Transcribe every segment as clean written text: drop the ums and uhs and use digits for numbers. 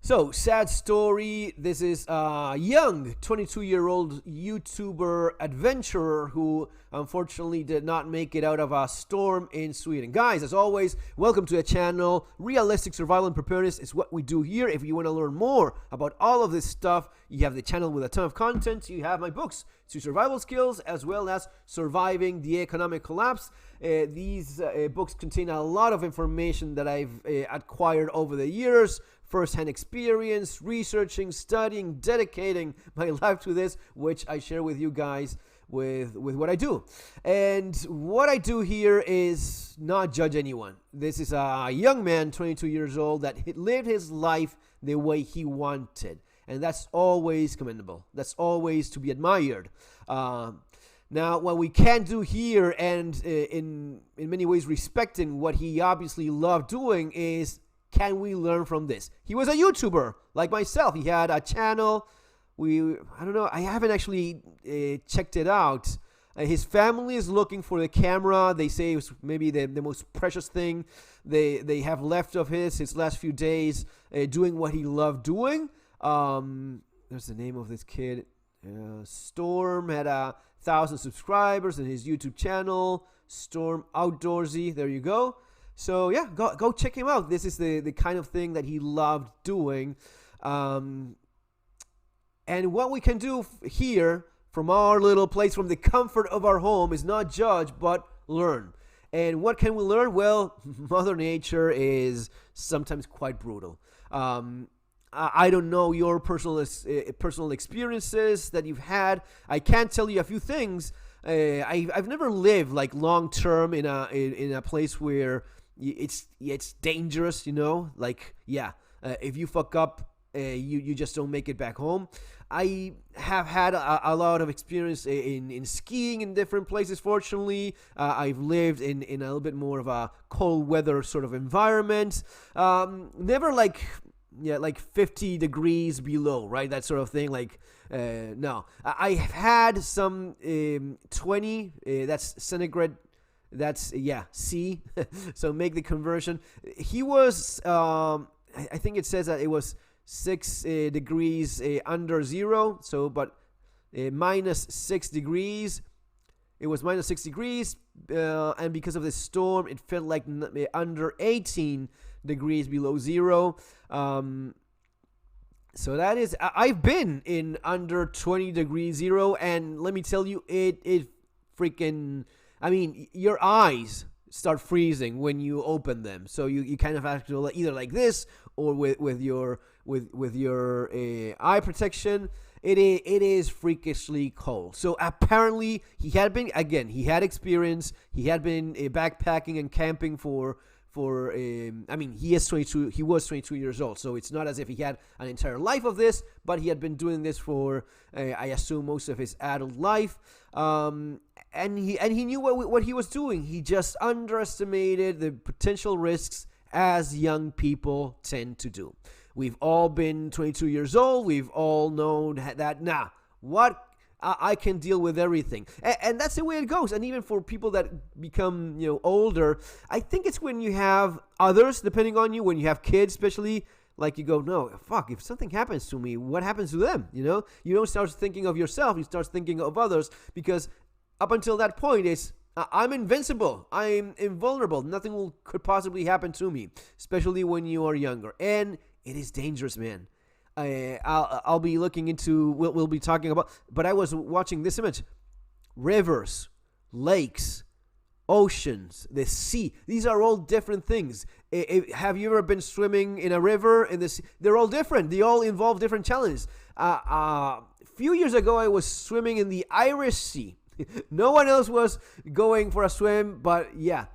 So, sad story. This is a young 22-year-old YouTuber adventurer who unfortunately did not make it out of a storm in Sweden. Guys, as always, welcome to the channel. Realistic survival and preparedness is what we do here. If you want to learn more about all of this stuff, you have the channel with a ton of content. You have my books, Survival Skills, as well as Surviving the Economic Collapse. These books contain a lot of information that I've acquired over the years. First-hand experience, researching, studying, dedicating my life to this, which I share with you guys with what I do. And what I do here is not judge anyone. This is a young man, 22 years old, that lived his life the way he wanted. And that's always commendable. That's always to be admired. Now, what we can do here, and in many ways respecting what he obviously loved doing, is can we learn from this? He was a YouTuber like myself. He had a channel. I don't know. I haven't actually checked it out. His family is looking for the camera. They say it was maybe the most precious thing they have left of his last few days doing what he loved doing. There's the name of this kid. Storm had 1,000 subscribers in his YouTube channel. Storm Outdoorsy. There you go. So yeah, go check him out. This is the kind of thing that he loved doing. And what we can do here from our little place, from the comfort of our home, is not judge, but learn. And what can we learn? Well, Mother Nature is sometimes quite brutal. I don't know your personal experiences that you've had. I can tell you a few things. I've never lived like long term in a place where it's dangerous, you know. Like if you fuck up, you just don't make it back home. I have had a lot of experience in skiing in different places. Fortunately, I've lived in a little bit more of a cold weather sort of environment. Never like 50 degrees below, right? That sort of thing. Like, no, I have had some 20. That's centigrade. That's C. So make the conversion. He was, I think it says that it was 6 degrees under zero. So, but minus 6 degrees. It was minus 6 degrees, and because of the storm, it felt like under 18 degrees below zero. So that is, I've been in under 20 degrees zero, and let me tell you, it freaking, I mean, your eyes start freezing when you open them. So you kind of have to either like this or with your eye protection. It is freakishly cold. So apparently he had experience. He had been backpacking and camping for I mean, he was 22 years old, so it's not as if he had an entire life of this, but he had been doing this for I assume most of his adult life. And he knew what he was doing. He just underestimated the potential risks, as young people tend to do. We've all been 22 years old. We've all known that, I can deal with everything. And that's the way it goes. And even for people that become, older, I think it's when you have others, depending on you, when you have kids, especially, like you go, no, fuck, if something happens to me, what happens to them? You don't start thinking of yourself. You start thinking of others, because up until that point, it's, I'm invincible. I'm invulnerable. Nothing could possibly happen to me, especially when you are younger. And it is dangerous, man. I'll be looking into, we'll be talking about, but I was watching this image. Rivers, lakes, oceans, the sea. These are all different things. Have you ever been swimming in a river, in the sea? They're all different. They all involve different challenges. A few years ago, I was swimming in the Irish Sea. No one else was going for a swim, but yeah,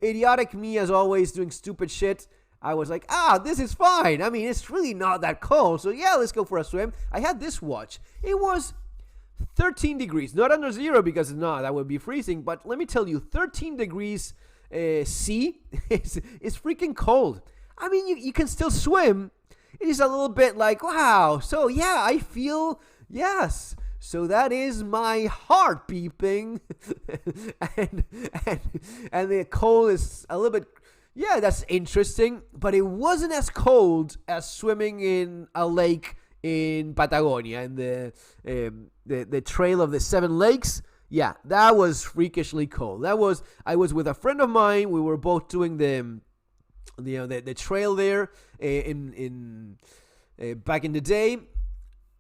idiotic me as always, doing stupid shit. I was like, this is fine. I mean, it's really not that cold. So yeah, let's go for a swim. I had this watch. It was 13 degrees, not under zero, because that would be freezing. But let me tell you, 13 degrees C is freaking cold. I mean, you can still swim. It is a little bit like, wow. So yeah, I feel, yes. So that is my heart beeping. and the cold is a little bit yeah, that's interesting, but it wasn't as cold as swimming in a lake in Patagonia, and the trail of the 7 lakes. Yeah, that was freakishly cold. I was with a friend of mine. We were both doing the trail there in back in the day,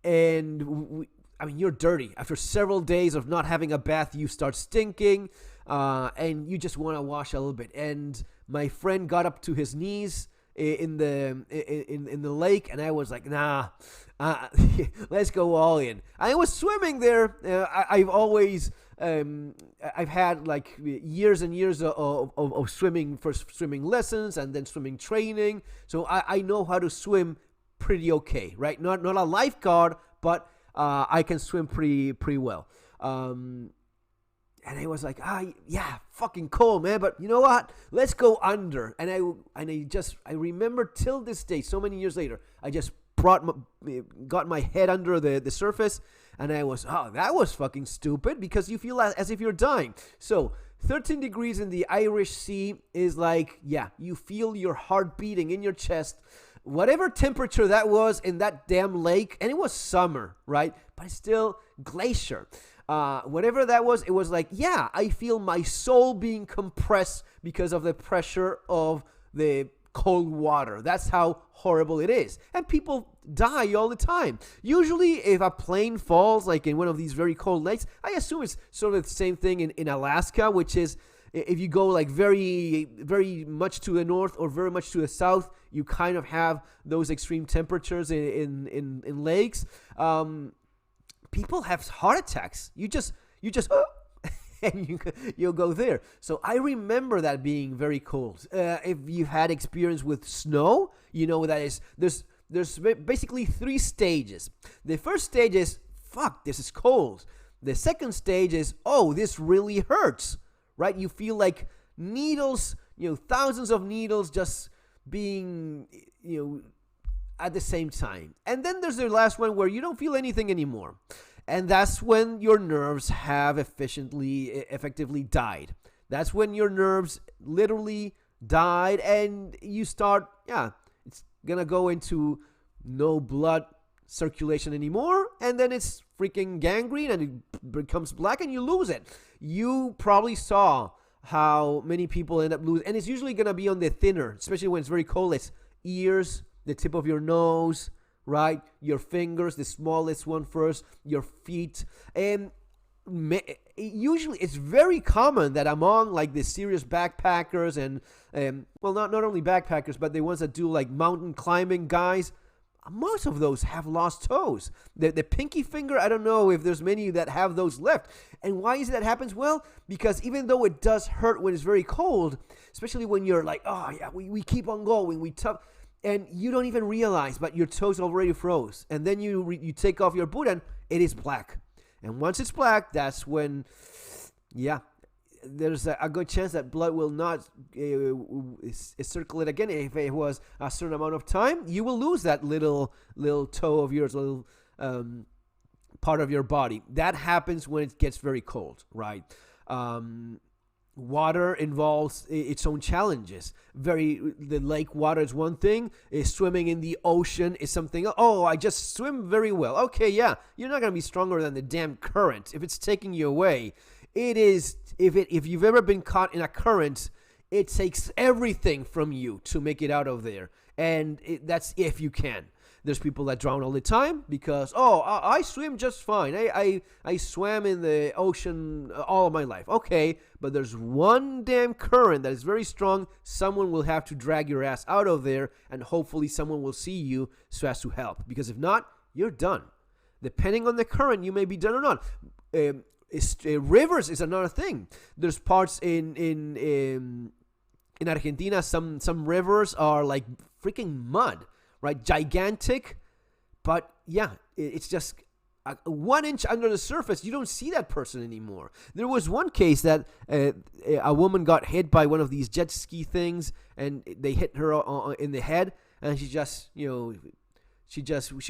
and I mean, you're dirty. After several days of not having a bath, you start stinking, and you just want to wash a little bit. And my friend got up to his knees in the lake, and I was like, nah, let's go all in. I was swimming there. I've always I've had like years and years of swimming, first swimming lessons and then swimming training, so I know how to swim pretty okay, right? Not a lifeguard, but I can swim pretty well. And I was like, yeah, fucking cool, man. But you know what? Let's go under. And I remember till this day, so many years later, I just got my head under the surface, and I was, that was fucking stupid, because you feel as if you're dying. So 13 degrees in the Irish Sea is like, yeah, you feel your heart beating in your chest. Whatever temperature that was in that damn lake, and it was summer, right? But it's still glacier. Whatever that was, it was like, yeah, I feel my soul being compressed because of the pressure of the cold water. That's how horrible it is. And people die all the time. Usually, if a plane falls, like in one of these very cold lakes, I assume it's sort of the same thing in Alaska, which is, if you go like very, very much to the north or very much to the south, you kind of have those extreme temperatures in lakes. People have heart attacks. You just and you'll go there. So I remember that being very cold. If you had experience with snow, you know that is there's basically 3 stages. The first stage is, fuck, this is cold. The second stage is, oh, this really hurts, right? You feel like needles, thousands of needles just being, at the same time. And then there's the last one where you don't feel anything anymore. And that's when your nerves have effectively died. That's when your nerves literally died, and you start, it's going to go into no blood circulation anymore, and then it's freaking gangrene, and it becomes black, and you lose it. You probably saw how many people end up losing, and it's usually going to be on the thinner, especially when it's very cold. It's ears, the tip of your nose, right? Your fingers, the smallest one first, your feet. And usually it's very common that among like the serious backpackers and, not only backpackers, but the ones that do like mountain climbing guys, most of those have lost toes. The pinky finger, I don't know if there's many that have those left. And why is it that happens? Well, because even though it does hurt when it's very cold, especially when you're like, oh yeah, we keep on going, and you don't even realize, but your toes already froze. And then you take off your boot and it is black. And once it's black, that's when, there's a good chance that blood will not circulate again. If it was a certain amount of time, you will lose that little toe of yours, little part of your body. That happens when it gets very cold, right? Water involves its own challenges. The lake water is one thing. Swimming in the ocean is something else. Oh, I just swim very well. Okay, yeah, you're not gonna be stronger than the damn current. If it's taking you away, it is. If you've ever been caught in a current, it takes everything from you to make it out of there, and that's if you can. There's people that drown all the time because, I swim just fine. I swam in the ocean all of my life. Okay, but there's one damn current that is very strong. Someone will have to drag your ass out of there, and hopefully someone will see you so as to help. Because if not, you're done. Depending on the current, you may be done or not. Rivers is another thing. There's parts in Argentina, some rivers are like freaking mud. Right, gigantic, but yeah, it's just 1 inch under the surface. You don't see that person anymore. There was one case that a woman got hit by one of these jet ski things, and they hit her in the head, and she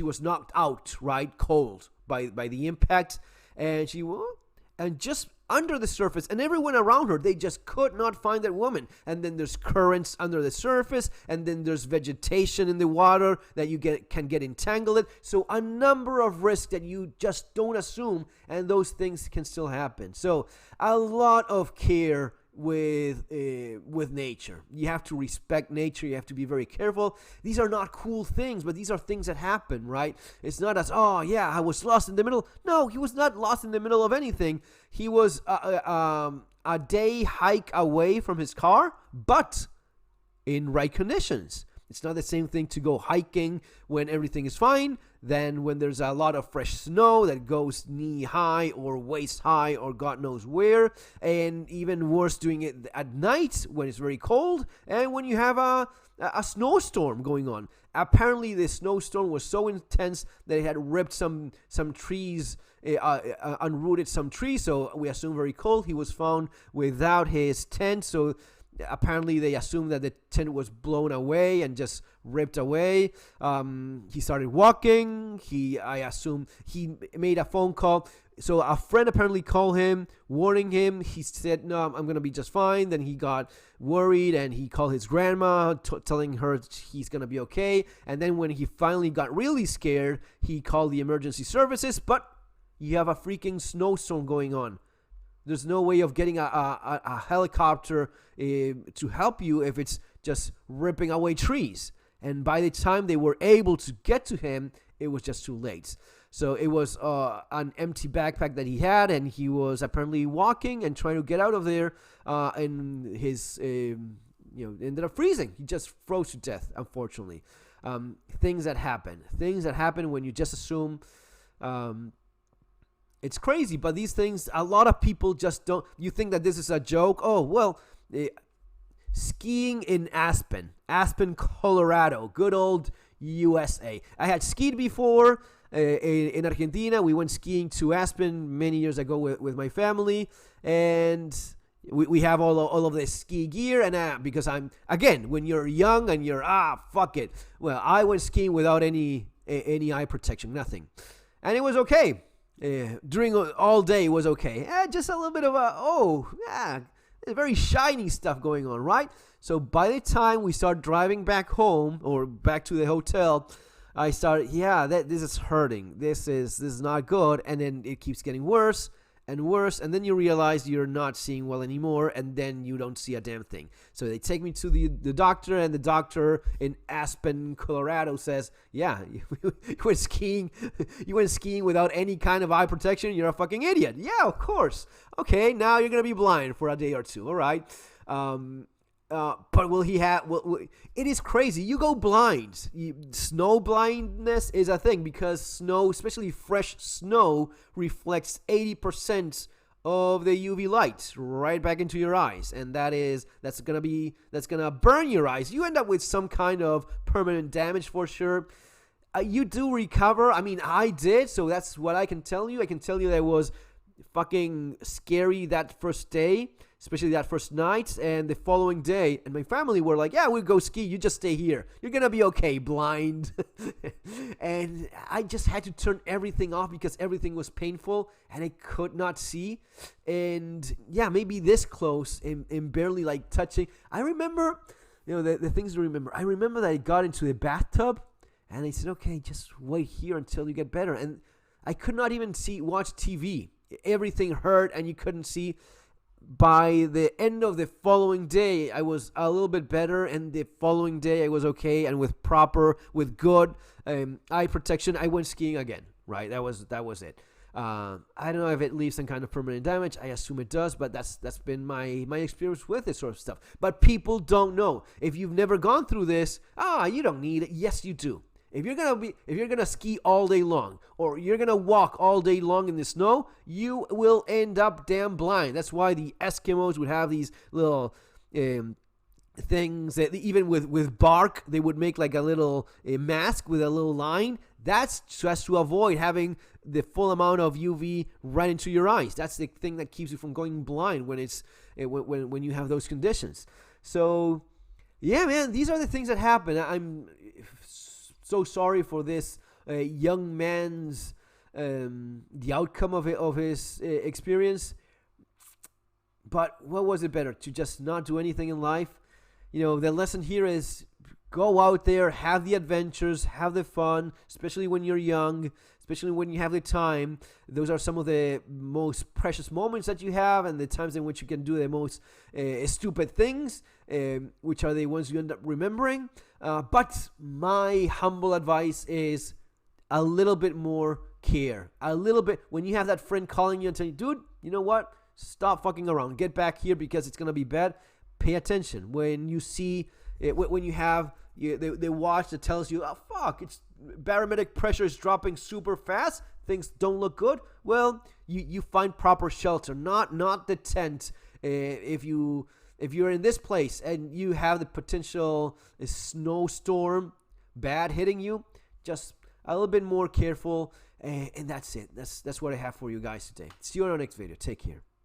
was knocked out, right, cold by the impact, and under the surface, and everyone around her, they just could not find that woman. And then there's currents under the surface, and then there's vegetation in the water that you can get entangled. So a number of risks that you just don't assume, and those things can still happen. So a lot of care with nature. You have to respect nature. You have to be very careful. These are not cool things, but these are things that happen, right? It's not as, oh yeah, I was lost in the middle. No, he was not lost in the middle of anything. He was a day hike away from his car, but in right conditions. It's not the same thing to go hiking when everything is fine than when there's a lot of fresh snow that goes knee high or waist high or God knows where. And even worse, doing it at night when it's very cold and when you have a snowstorm going on. Apparently, the snowstorm was so intense that it had ripped some trees, unrooted some trees. So we assume very cold. He was found without his tent. So apparently they assumed that the tent was blown away and just ripped away. He started walking. I assume he made a phone call. So a friend apparently called him, warning him. He said, no, I'm going to be just fine. Then he got worried and he called his grandma, telling her he's going to be okay. And then when he finally got really scared, he called the emergency services. But you have a freaking snowstorm going on. There's no way of getting a helicopter to help you if it's just ripping away trees. And by the time they were able to get to him, it was just too late. So it was an empty backpack that he had, and he was apparently walking and trying to get out of there. And his, ended up freezing. He just froze to death, unfortunately. Things that happen when you just assume. It's crazy, but these things, a lot of people just don't. You think that this is a joke. Oh, well, skiing in Aspen, Colorado, good old USA. I had skied before in Argentina. We went skiing to Aspen many years ago with my family, and we have all of this ski gear. And because when you're young and you're, fuck it. Well, I went skiing without any eye protection, nothing. And it was okay. During all day was okay. Just a little bit of very shiny stuff going on, right? So by the time we start driving back home or back to the hotel, I started, this is hurting. This is not good. And then it keeps getting worse and worse, and then you realize you're not seeing well anymore, and then you don't see a damn thing. So they take me to the doctor, and the doctor in Aspen, Colorado says, you went skiing without any kind of eye protection, you're a fucking idiot. Yeah, of course. Okay, now you're going to be blind for a day or two, all right? But will he have? It is crazy. You go blind. Snow blindness is a thing because snow, especially fresh snow, reflects 80% of the UV light right back into your eyes, and that's gonna burn your eyes. You end up with some kind of permanent damage for sure. You do recover. I mean, I did. So that's what I can tell you. I can tell you that it was fucking scary that first day, especially that first night, and the following day, and my family were like, we'll go ski, you just stay here, you're gonna be okay, blind. And I just had to turn everything off because everything was painful and I could not see. And maybe this close and barely like touching. I remember, the things to remember. I remember that I got into the bathtub and I said, okay, just wait here until you get better. And I could not even watch TV. Everything hurt and you couldn't see. By the end of the following day, I was a little bit better, and the following day I was okay, and with good eye protection, I went skiing again. Right, that was it. I don't know if it leaves some kind of permanent damage. I assume it does, but that's been my experience with this sort of stuff. But people don't know. If you've never gone through this, you don't need it. Yes, you do. If you're gonna ski all day long, or you're gonna walk all day long in the snow, you will end up damn blind. That's why the Eskimos would have these little things that even with bark they would make like a little mask with a little line. That's just to avoid having the full amount of UV right into your eyes. That's the thing that keeps you from going blind when when you have those conditions. So man, these are the things that happen. I'm so sorry for this young man's the outcome of his experience. But what was it better? To just not do anything in life? You know, the lesson here is go out there, have the adventures, have the fun, especially when you're young, especially when you have the time. Those are some of the most precious moments that you have, and the times in which you can do the most stupid things, which are the ones you end up remembering. But my humble advice is a little bit more care. A little bit, when you have that friend calling you and telling you, dude, you know what? Stop fucking around. Get back here because it's going to be bad. Pay attention. When you see, when you have the watch that tells you, oh, fuck, it's barometric pressure is dropping super fast, things don't look good, well, you find proper shelter, not the tent. If you're in this place and you have the potential snowstorm bad hitting you, just a little bit more careful, and that's it. That's what I have for you guys today. See you on our next video. Take care.